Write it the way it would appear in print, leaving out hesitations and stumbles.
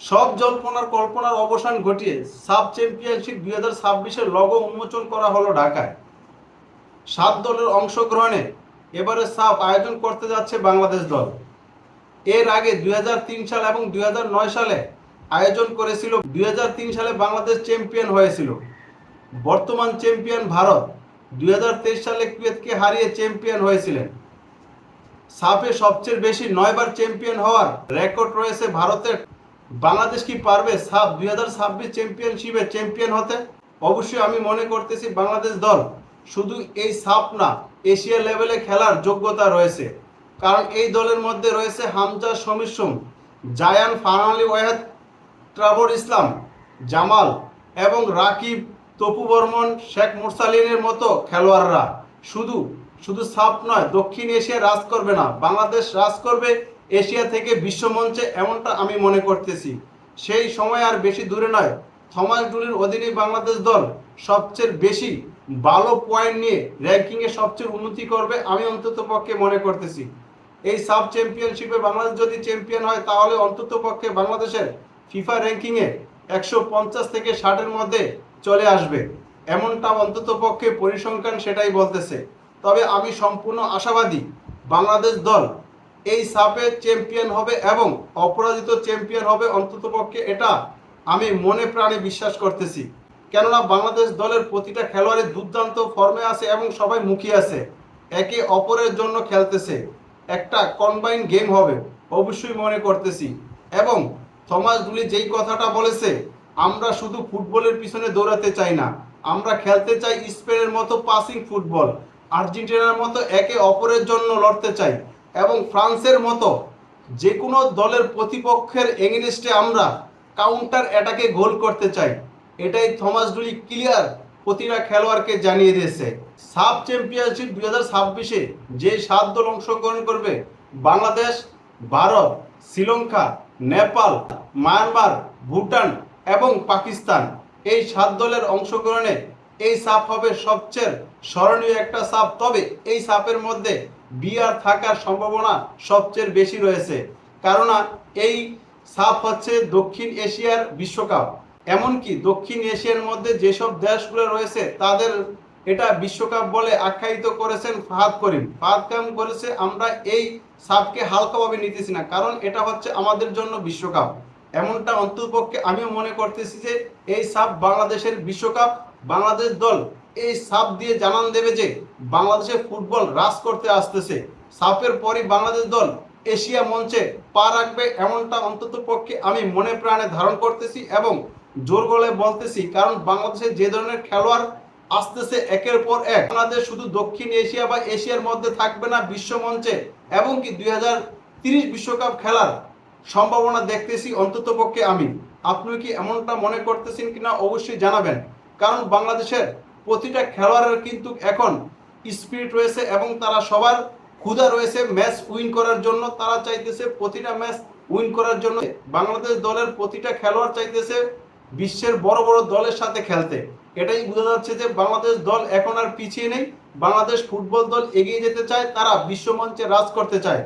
সব জল্পনার কল্পনার অবসান ঘটিয়ে সাব চ্যাম্পিয়নশিপ 2026-এর লগো উন্মোচন করা হলো ঢাকায়। 7 দলের অংশগ্রহণে এবারে সাব আয়োজন করতে যাচ্ছে বাংলাদেশ দল। এর আগে 2003 সাল এবং 2009 সালে আয়োজন করেছিল। 2003 সালে বাংলাদেশ চ্যাম্পিয়ন হয়েছিল। বর্তমান চ্যাম্পিয়ন ভারত 2023 সালে কুয়েতকে হারিয়ে চ্যাম্পিয়ন হয়েছিলেন। সাফে সবচেয়ে বেশি 9 বার চ্যাম্পিয়ন হওয়ার রেকর্ড রয়েছে ভারতের। বাংলাদেশ কি পারবে সাফ 2026 চ্যাম্পিয়নশিপে চ্যাম্পিয়ন হতে? অবশ্যই আমি মনে করতেছি বাংলাদেশ দল শুধু এই সাফ না, এশিয়া লেভেলে খেলার যোগ্যতা রয়েছে। কারণ এই দলের মধ্যে রয়েছে হামজা শমীর, জায়ান ফারহান ওয়াহেদ, ট্রাভর ইসলাম, জামাল এবং রাকিব, তপু বর্মন, শেখ মুরসালিনের মতো খেলোয়াড়রা। শুধু শুধু সাফ নয়, দক্ষিণ এশিয়া রাজ করবে না, বাংলাদেশ রাজ করবে এশিয়া থেকে বিশ্বমঞ্চে, এমনটা আমি মনে করতেছি। সেই সময় আর বেশি দূরে নয়, থমাস ডুলির অধীনে বাংলাদেশ দল সবচেয়ে বেশি ভালো পয়েন্ট নিয়ে র্যাঙ্কিংয়ে সবচেয়ে উন্নতি করবে, আমি অন্তত পক্ষে মনে করতেছি। এই সাব চ্যাম্পিয়নশিপে বাংলাদেশ যদি চ্যাম্পিয়ন হয় তাহলে অন্তত পক্ষে বাংলাদেশের ফিফা র্যাঙ্কিংয়ে 150 থেকে 60-এর মধ্যে চলে আসবে, এমনটা অন্তত পক্ষে পরিসংখ্যান সেটাই বলতেছে। তবে আমি সম্পূর্ণ আশাবাদী বাংলাদেশ দল এই সাপে চ্যাম্পিয়ন হবে এবং অপরাজিত চ্যাম্পিয়ন হবে, অন্তত পক্ষে এটা আমি মনে প্রাণে বিশ্বাস করতেছি। কেননা বাংলাদেশ দলের প্রতিটা খেলোয়াড়ের দুর্দান্ত ফর্মে আছে এবং সবাই মুখিয়ে আছে, একে অপরের জন্য খেলতেছে। একটা কম্বাইন গেম হবে অবশ্যই মনে করতেছি। এবং থমাস ডুলি যেই কথাটা বলেছে, আমরা শুধু ফুটবলের পিছনে দৌড়াতে চাই না, আমরা খেলতে চাই স্পেনের মতো পাসিং ফুটবল, আর্জেন্টিনার মতো একে অপরের জন্য লড়তে চাই এবং ফ্রান্সের মতো যে কোনো দলের প্রতিপক্ষের এগেনস্টে আমরা কাউন্টার অ্যাটাকে গোল করতে চাই। এটাই থমাস ডুলি ক্লিয়ার প্রতিটা খেলোয়াড়কে জানিয়ে দিয়েছে। সাব চ্যাম্পিয়নশিপ 2026-এ যে 7 দল অংশগ্রহণ করবে, বাংলাদেশ, ভারত, শ্রীলঙ্কা, নেপাল, মায়ানমার, ভুটান এবং পাকিস্তান, এই 7 দলের অংশগ্রহণে এই সাপ হবে সবচেয়ে স্মরণীয় একটা সাপ। তবে এই সাপের মধ্যে বিয়ার থাকার সম্ভাবনা সবচেয়ে বেশি রয়েছে, কেননা এই সাপ হচ্ছে দক্ষিণ এশিয়ার বিশ্বকাপ। এমনকি দক্ষিণ এশিয়ার মধ্যে যেসব দেশগুলো রয়েছে তাদের এটা বিশ্বকাপ বলে আখ্যায়িত করেছেন ফাহাদ করিম। ফাহাদ করিম বলেছে আমরা এই সাপকে হালকাভাবে নিতেছি না, কারণ এটা হচ্ছে আমাদের জন্য বিশ্বকাপ। এমনটা অন্ততপক্ষে আমিও মনে করতেছি যে এই সাপ বাংলাদেশের বিশ্বকাপ। বাংলাদেশ দল এই সাপ দিয়ে জানান দেবে যে বাংলাদেশের ফুটবল রাজ করতে আসতেছে। সাপের পরই বাংলাদেশ দল এশিয়া মঞ্চে পা রাখবে, এমনটা অন্তত পক্ষে আমি মনে প্রাণে ধারণ করতেছি এবং জোর গলায় বলতেছি। কারণ বাংলাদেশে যে ধরনের খেলোয়াড় আসতেছে একের পর এক, বাংলাদেশ শুধু দক্ষিণ এশিয়া বা এশিয়ার মধ্যে থাকবে না, বিশ্ব মঞ্চে এবং কি 2030 বিশ্বকাপ খেলার সম্ভাবনা দেখতেছি অন্তত পক্ষে আমি। আপনি কি এমনটা মনে করতেছেন কিনা অবশ্যই জানাবেন। কারণ বাংলাদেশের প্রতিটা খেলোয়াড়ের কিন্তু এখন স্পিরিট রয়েছে এবং তারা সবার ক্ষুধা রয়েছে ম্যাচ উইন করার জন্য। তারা চাইতেছে প্রতিটা ম্যাচ উইন করার জন্য। বাংলাদেশ দলের প্রতিটা খেলোয়াড় চাইতেছে বিশ্বের বড় বড় দলের সাথে খেলতে। এটাই বোঝা যাচ্ছে যে বাংলাদেশ দল এখন আর পিছিয়ে নেই, বাংলাদেশ ফুটবল দল এগিয়ে যেতে চায়, তারা বিশ্বমঞ্চে রাজ করতে চায়।